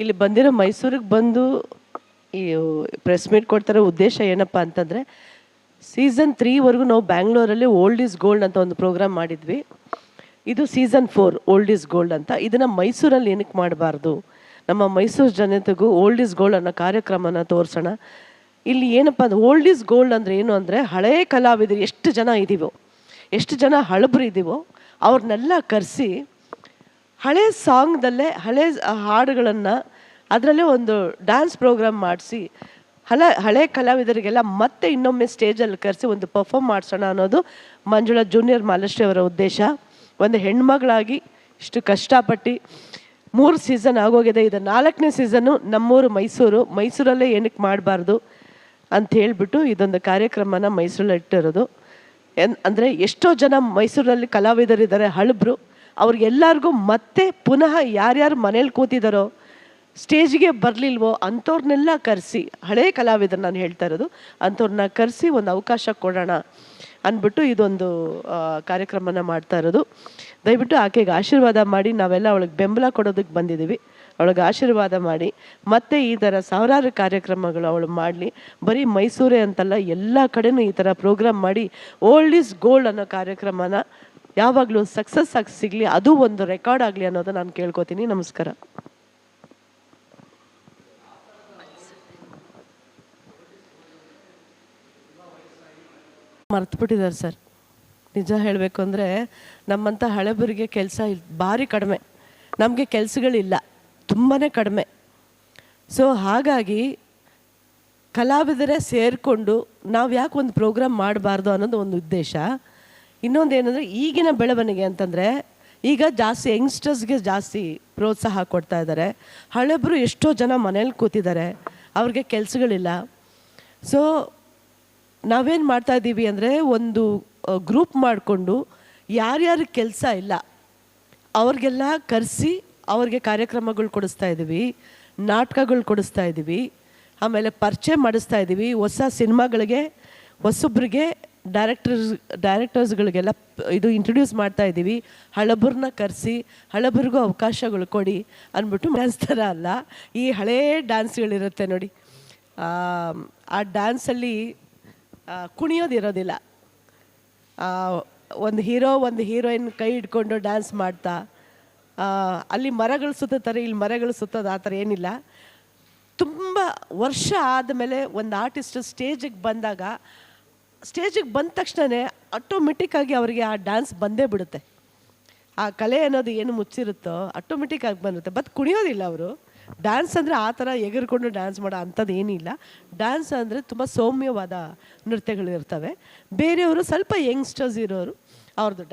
ಇಲ್ಲಿ ಬಂದಿರೋ ಮೈಸೂರಿಗೆ ಬಂದು ಈ ಪ್ರೆಸ್ ಮೀಟ್ ಕೊಡ್ತಾರೋ ಉದ್ದೇಶ ಏನಪ್ಪ ಅಂತಂದರೆ, ಸೀಸನ್ 3ವರೆಗೂ ನಾವು ಬ್ಯಾಂಗ್ಳೂರಲ್ಲಿ ಓಲ್ಡ್ ಈಸ್ ಗೋಲ್ಡ್ ಅಂತ ಒಂದು ಪ್ರೋಗ್ರಾಮ್ ಮಾಡಿದ್ವಿ. ಇದು ಸೀಸನ್ 4 ಓಲ್ಡ್ ಈಸ್ ಗೋಲ್ಡ್ ಅಂತ. ಇದನ್ನು ಮೈಸೂರಲ್ಲಿ ಏನಕ್ಕೆ ಮಾಡಬಾರ್ದು, ನಮ್ಮ ಮೈಸೂರು ಜನತೆಗೂ ಓಲ್ಡ್ ಈಸ್ ಗೋಲ್ಡ್ ಅನ್ನೋ ಕಾರ್ಯಕ್ರಮನ ತೋರಿಸೋಣ. ಇಲ್ಲಿ ಏನಪ್ಪ ಅಂದ್ರೆ ಓಲ್ಡ್ ಈಸ್ ಗೋಲ್ಡ್ ಅಂದರೆ ಏನು ಅಂದರೆ, ಹಳೆಯ ಕಲಾವಿದರು ಎಷ್ಟು ಜನ ಇದ್ದೀವೋ, ಎಷ್ಟು ಜನ ಹಳಬರು ಇದ್ದೀವೋ ಅವ್ರನ್ನೆಲ್ಲ ಕರೆಸಿ ಹಳೆ ಸಾಂಗ್ದಲ್ಲೇ ಹಳೆ ಹಾಡುಗಳನ್ನು ಅದರಲ್ಲೇ ಒಂದು ಡ್ಯಾನ್ಸ್ ಪ್ರೋಗ್ರಾಮ್ ಮಾಡಿಸಿ ಹಳೆ ಕಲಾವಿದರಿಗೆಲ್ಲ ಮತ್ತೆ ಇನ್ನೊಮ್ಮೆ ಸ್ಟೇಜಲ್ಲಿ ಕರೆಸಿ ಒಂದು ಪರ್ಫಾರ್ಮ್ ಮಾಡಿಸೋಣ ಅನ್ನೋದು ಮಂಜುಳಾ ಜೂನಿಯರ್ ಮಾಲಶ್ರೀ ಅವರ ಉದ್ದೇಶ. ಒಂದು ಹೆಣ್ಮಗಳಾಗಿ ಇಷ್ಟು ಕಷ್ಟಪಟ್ಟು 3 ಸೀಸನ್ ಆಗೋಗಿದೆ. ಇದು 4ನೇ ಸೀಸನ್ನು. ನಮ್ಮೂರು ಮೈಸೂರಲ್ಲೇ ಏನಕ್ಕೆ ಮಾಡಬಾರ್ದು ಅಂತ ಹೇಳಿಬಿಟ್ಟು ಇದೊಂದು ಕಾರ್ಯಕ್ರಮನ ಮೈಸೂರಲ್ಲಿ ಇಟ್ಟಿರೋದು. ಅಂದರೆ ಎಷ್ಟೋ ಜನ ಮೈಸೂರಲ್ಲಿ ಕಲಾವಿದರಿದ್ದಾರೆ, ಹಳಬ್ರು. ಅವ್ರಿಗೆಲ್ಲರಿಗೂ ಮತ್ತೆ ಪುನಃ ಯಾರ್ಯಾರು ಮನೇಲಿ ಕೂತಿದ್ದಾರೋ, ಸ್ಟೇಜ್ಗೆ ಬರಲಿಲ್ವೋ ಅಂಥವ್ರನ್ನೆಲ್ಲ ಕರೆಸಿ, ಹಳೇ ಕಲಾವಿದರು ನಾನು ಹೇಳ್ತಾ ಇರೋದು, ಅಂಥವ್ರನ್ನ ಕರೆಸಿ ಒಂದು ಅವಕಾಶ ಕೊಡೋಣ ಅಂದ್ಬಿಟ್ಟು ಇದೊಂದು ಕಾರ್ಯಕ್ರಮನ ಮಾಡ್ತಾ ಇರೋದು. ದಯವಿಟ್ಟು ಆಕೆಗೆ ಆಶೀರ್ವಾದ ಮಾಡಿ, ನಾವೆಲ್ಲ ಅವಳಿಗೆ ಬೆಂಬಲ ಕೊಡೋದಕ್ಕೆ ಬಂದಿದ್ದೀವಿ. ಅವಳಿಗೆ ಆಶೀರ್ವಾದ ಮಾಡಿ ಮತ್ತೆ ಈ ಥರ ಸಾವಿರಾರು ಕಾರ್ಯಕ್ರಮಗಳು ಅವಳು ಮಾಡಲಿ. ಬರೀ ಮೈಸೂರೇ ಅಂತಲ್ಲ, ಎಲ್ಲ ಕಡೆನೂ ಈ ಥರ ಪ್ರೋಗ್ರಾಮ್ ಮಾಡಿ ಓಲ್ಡ್ ಈಸ್ ಗೋಲ್ಡ್ ಅನ್ನೋ ಕಾರ್ಯಕ್ರಮನ ಯಾವಾಗಲೂ ಸಕ್ಸಸ್ ಆಗಿ ಸಿಗಲಿ, ಅದು ಒಂದು ರೆಕಾರ್ಡ್ ಆಗಲಿ ಅನ್ನೋದು ನಾನು ಕೇಳ್ಕೊತೀನಿ. ನಮಸ್ಕಾರ. ಮರ್ತುಬಿಟ್ಟಿದ್ದಾರೆ ಸರ್. ನಿಜ ಹೇಳಬೇಕು ಅಂದರೆ ನಮ್ಮಂಥ ಹಳೆಬರಿಗೆ ಕೆಲಸ ಭಾರಿ ಕಡಿಮೆ, ನಮಗೆ ಕೆಲಸಗಳಿಲ್ಲ, ತುಂಬಾ ಕಡಿಮೆ. ಸೊ ಹಾಗಾಗಿ ಕಲಾವಿದರೇ ಸೇರಿಕೊಂಡು ನಾವು ಯಾಕೆ ಒಂದು ಪ್ರೋಗ್ರಾಮ್ ಮಾಡಬಾರ್ದು ಅನ್ನೋದು ಒಂದು ಉದ್ದೇಶ. ಇನ್ನೊಂದು ಏನಂದರೆ, ಈಗಿನ ಬೆಳವಣಿಗೆ ಅಂತಂದರೆ ಈಗ ಜಾಸ್ತಿ ಯಂಗ್ಸ್ಟರ್ಸ್ಗೆ ಜಾಸ್ತಿ ಪ್ರೋತ್ಸಾಹ ಕೊಡ್ತಾ ಇದ್ದಾರೆ. ಹಳೆಬರು ಎಷ್ಟೋ ಜನ ಮನೇಲಿ ಕೂತಿದ್ದಾರೆ, ಅವ್ರಿಗೆ ಕೆಲಸಗಳಿಲ್ಲ. ಸೊ ನಾವೇನು ಮಾಡ್ತಾಯಿದ್ದೀವಿ ಅಂದರೆ, ಒಂದು ಗ್ರೂಪ್ ಮಾಡಿಕೊಂಡು ಯಾರ್ಯಾರಿಗೆ ಕೆಲಸ ಇಲ್ಲ ಅವ್ರಿಗೆಲ್ಲ ಕರೆಸಿ ಅವ್ರಿಗೆ ಕಾರ್ಯಕ್ರಮಗಳು ಕೊಡಿಸ್ತಾ ಇದ್ದೀವಿ, ನಾಟಕಗಳು ಕೊಡಿಸ್ತಾ ಇದ್ದೀವಿ, ಆಮೇಲೆ ಪರಿಚಯ ಮಾಡಿಸ್ತಾ ಇದ್ದೀವಿ. ಹೊಸ ಸಿನಿಮಾಗಳಿಗೆ ಹೊಸೊಬ್ರಿಗೆ ಡೈರೆಕ್ಟರ್ಸ್ಗಳಿಗೆಲ್ಲ ಇದು ಇಂಟ್ರೊಡ್ಯೂಸ್ ಮಾಡ್ತಾ ಇದ್ದೀವಿ. ಹಳಬರನ್ನ ಕರೆಸಿ ಹಳಬರಿಗೂ ಅವಕಾಶಗಳು ಕೊಡಿ ಅಂದ್ಬಿಟ್ಟು. ಡ್ಯಾನ್ಸ್ ಥರ ಅಲ್ಲ, ಈ ಹಳೇ ಡ್ಯಾನ್ಸ್ಗಳಿರುತ್ತೆ ನೋಡಿ, ಆ ಡ್ಯಾನ್ಸಲ್ಲಿ ಕುಣಿಯೋದಿರೋದಿಲ್ಲ. ಒಂದು ಹೀರೋ ಒಂದು ಹೀರೋಯಿನ್ ಕೈ ಹಿಡ್ಕೊಂಡು ಡ್ಯಾನ್ಸ್ ಮಾಡ್ತಾ, ಅಲ್ಲಿ ಮರಗಳು ಸುತ್ತಾರೆ, ಇಲ್ಲಿ ಮರಗಳು ಸುತ್ತೋದು ಆ ಥರ ಏನಿಲ್ಲ. ತುಂಬ ವರ್ಷ ಆದಮೇಲೆ ಒಂದು ಆರ್ಟಿಸ್ಟ್ ಸ್ಟೇಜಿಗೆ ಬಂದಾಗ, ಸ್ಟೇಜಿಗೆ ಬಂದ ತಕ್ಷಣವೇ ಆಟೋಮೆಟಿಕ್ಕಾಗಿ ಅವರಿಗೆ ಆ ಡ್ಯಾನ್ಸ್ ಬಂದೇ ಬಿಡುತ್ತೆ. ಆ ಕಲೆ ಅನ್ನೋದು ಏನು ಮುಚ್ಚಿರುತ್ತೋ ಆಟೋಮೆಟಿಕ್ಕಾಗಿ ಬಂದುತ್ತೆ. ಬಟ್ ಕುಣಿಯೋದಿಲ್ಲ ಅವರು. ಡ್ಯಾನ್ಸ್ ಅಂದರೆ ಆ ಥರ ಎಗರ್ಕೊಂಡು ಡ್ಯಾನ್ಸ್ ಮಾಡೋ ಅಂಥದ್ದು ಏನಿಲ್ಲ. ಡ್ಯಾನ್ಸ್ ಅಂದರೆ ತುಂಬ ಸೌಮ್ಯವಾದ ನೃತ್ಯಗಳು ಇರ್ತವೆ. ಬೇರೆಯವರು ಸ್ವಲ್ಪ ಯಂಗ್ಸ್ಟರ್ಸ್ ಇರೋರು ಅವ್ರದ್ದು